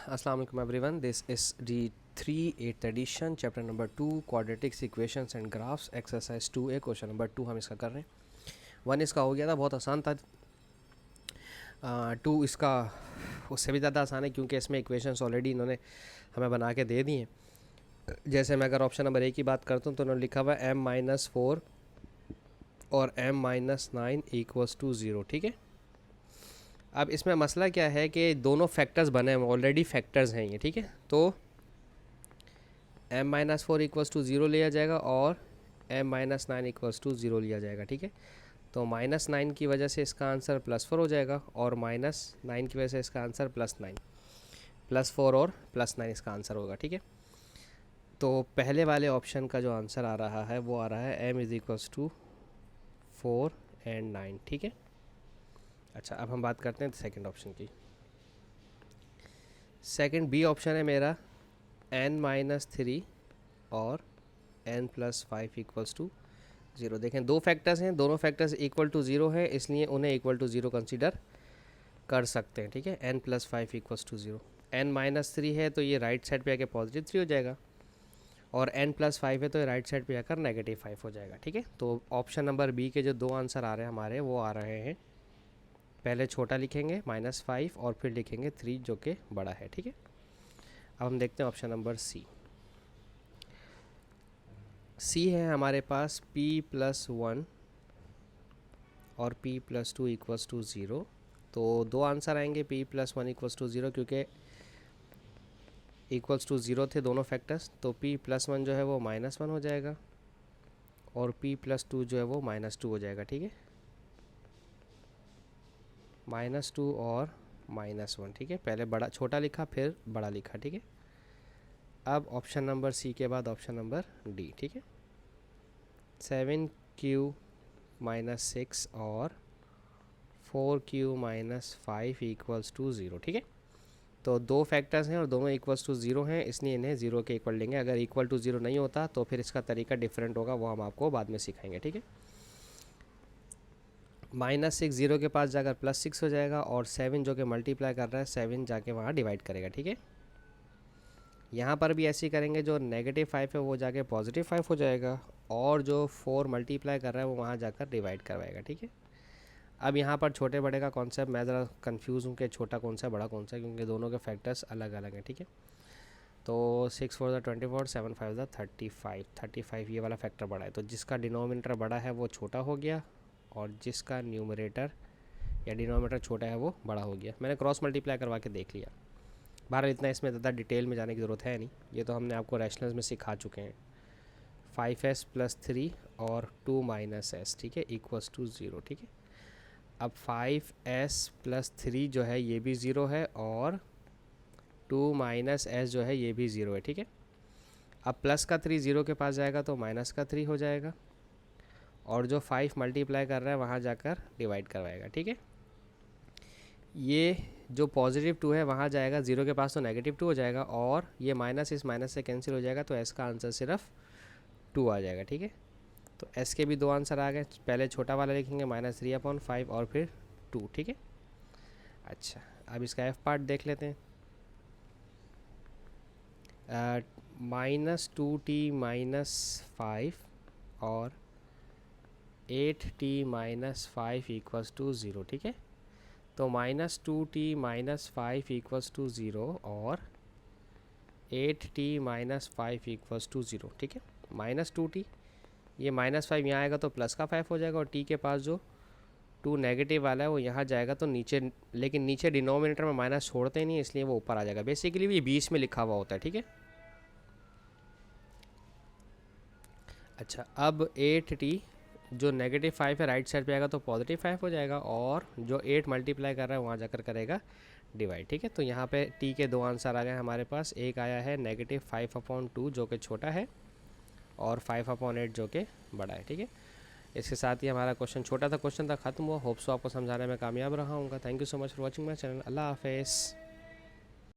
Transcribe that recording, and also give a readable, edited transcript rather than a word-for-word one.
अस्सलाम वालेकुम everyone, this is D3 8th edition, chapter number 2 quadratics equations and graphs, exercise 2A, question number 2 हम इसका कर रहे हैं। 1 इसका हो गया था, बहुत आसान था। 2 इसका उससे भी ज़्यादा आसान है क्योंकि इसमें इक्वेशंस ऑलरेडी इन्होंने हमें बना के दे दी हैं। जैसे मैं अगर ऑप्शन नंबर 1 की बात करता हूँ तो उन्होंने लिखा हुआ है m-4 और m-9 इक्वल्स टू 0, ठीक है। अब इसमें मसला क्या है कि दोनों फैक्टर्स बने हैं, ऑलरेडी फैक्टर्स हैं ये, ठीक है। तो m-4 इक्वल्स टू 0 लिया जाएगा और m-9 इक्वल्स टू 0 लिया जाएगा, ठीक है। तो -9 की वजह से इसका आंसर +4 हो जाएगा और -9 की वजह से इसका आंसर +9, +4 और +9 इसका आंसर होगा, ठीक है। तो पहले वाले ऑप्शन का जो आंसर आ रहा है वो आ रहा है m इक्वल्स टू 4 और 9, ठीक है। अच्छा, अब हम बात करते हैं सेकंड ऑप्शन की। सेकंड बी ऑप्शन है मेरा n-3 और n+5 इक्वल्स टू 0। देखें, दो फैक्टर्स हैं, दोनों फैक्टर्स इक्वल टू 0 है, इसलिए उन्हें इक्वल टू 0 कंसीडर कर सकते हैं, ठीक है। n+5 इक्वल्स टू 0, n-3 है तो ये राइट साइड पे आके +3 हो जाएगा और n+5 है तो ये राइट साइड पे आकर -5 हो जाएगा, ठीक है। तो ऑप्शन नंबर बी के जो दो आंसर आ रहे हैं हमारे, वो आ रहे हैं, पहले छोटा लिखेंगे -5 और फिर लिखेंगे 3 जो कि बड़ा है, ठीक है। अब हम देखते हैं ऑप्शन नंबर सी है हमारे पास p+1 और p+2 इक्वल्स टू 0। तो दो आंसर आएंगे, p+1 इक्वल्स टू 0, क्योंकि इक्वल्स टू 0 थे दोनों फैक्टर्स। तो p+1 जो है वो -1 हो जाएगा और p+2 जो है वो -2 हो जाएगा, ठीक है। -2 और -1, ठीक है। पहले बड़ा छोटा लिखा फिर बड़ा लिखा, ठीक है। अब ऑप्शन नंबर सी के बाद ऑप्शन नंबर डी, ठीक है। 7q - 6 और 4q - 5 इक्वल्स टू 0, ठीक है। तो दो फैक्टर्स हैं और दोनों इक्वल्स टू 0 हैं, इसलिए इन्हें 0 के इक्वल लेंगे। अगर इक्वल टू 0 नहीं होता तो फिर इसका तरीका डिफरेंट होगा, वो हम आपको बाद में सिखाएंगे, ठीक है। -6 0 के पास जाकर +6 हो जाएगा और 7 जो कि मल्टीप्लाई कर रहा है 7 जाके वहाँ डिवाइड करेगा, ठीक है। यहाँ पर भी ऐसे ही करेंगे, जो -5 है वो जाके +5 हो जाएगा और जो 4 मल्टीप्लाई कर रहा है वो वहाँ जाकर डिवाइड करवाएगा, ठीक है। अब यहाँ पर छोटे बड़े का कॉन्सेप्ट मैं ज़रा कंफ्यूज हूँ कि छोटा कौन सा बड़ा कौन सा, क्योंकि दोनों के फैक्टर्स अलग अलग हैं, ठीक है। तो 6 4 24, 7 5 35 ये वाला फैक्टर बड़ा है, तो जिसका डिनोमिनेटर बड़ा है वो छोटा हो गया और जिसका न्यूमरेटर या डिनोमिनेटर छोटा है वो बड़ा हो गया। मैंने क्रॉस मल्टीप्लाई करवा के देख लिया। बहरहाल इतना इसमें ज़्यादा डिटेल में जाने की ज़रूरत है नहीं, ये तो हमने आपको रैशनल्स में सिखा चुके हैं। 5s + 3 और 2 - s, ठीक है, इक्वल्स टू 0, ठीक है। अब 5s + 3 जो है ये भी 0 है और 2 - s जो है ये भी 0 है, ठीक है। अब प्लस का 3 0 के पास जाएगा तो माइनस का 3 हो जाएगा और जो 5 मल्टीप्लाई कर रहा है वहाँ जाकर डिवाइड करवाएगा, ठीक है। ये जो +2 है वहाँ जाएगा 0 के पास तो -2 हो जाएगा और ये माइनस इस माइनस से कैंसिल हो जाएगा, तो s का आंसर सिर्फ 2 आ जाएगा, ठीक है। तो s के भी दो आंसर आ गए, पहले छोटा वाला लिखेंगे -3/5 और फिर 2, ठीक है। अच्छा, अब इसका f पार्ट देख लेते हैं। -2t - 5 और 8t - 5 इक्वल्स टू 0, ठीक है। तो -2t - 5 इक्वल्स टू 0 और 8t - 5 इक्वल्स टू 0, ठीक है। -2t, ये -5 यहाँ आएगा तो प्लस का 5 हो जाएगा और t के पास जो 2 नेगेटिव वाला है वो यहाँ जाएगा तो नीचे, लेकिन नीचे डिनोमिनेटर में माइनस छोड़ते नहीं, इसलिए वो ऊपर आ जाएगा। बेसिकली ये 20 में लिखा हुआ होता है, ठीक है। अच्छा, अब 8t जो -5 है राइट साइड पे आएगा तो +5 हो जाएगा और जो 8 मल्टीप्लाई कर रहा है वहाँ जाकर करेगा डिवाइड, ठीक है। तो यहाँ पे t के दो आंसर आ गए हमारे पास। एक आया है -5/2 जो कि छोटा है और 5/8 जो कि बड़ा है, ठीक है। इसके साथ ही हमारा क्वेश्चन, छोटा था क्वेश्चन था, ख़त्म हुआ। होप्स आपको समझाने में कामयाब रहा हूँगा। Thank you so much for watching my channel. अल्लाह हाफिज़।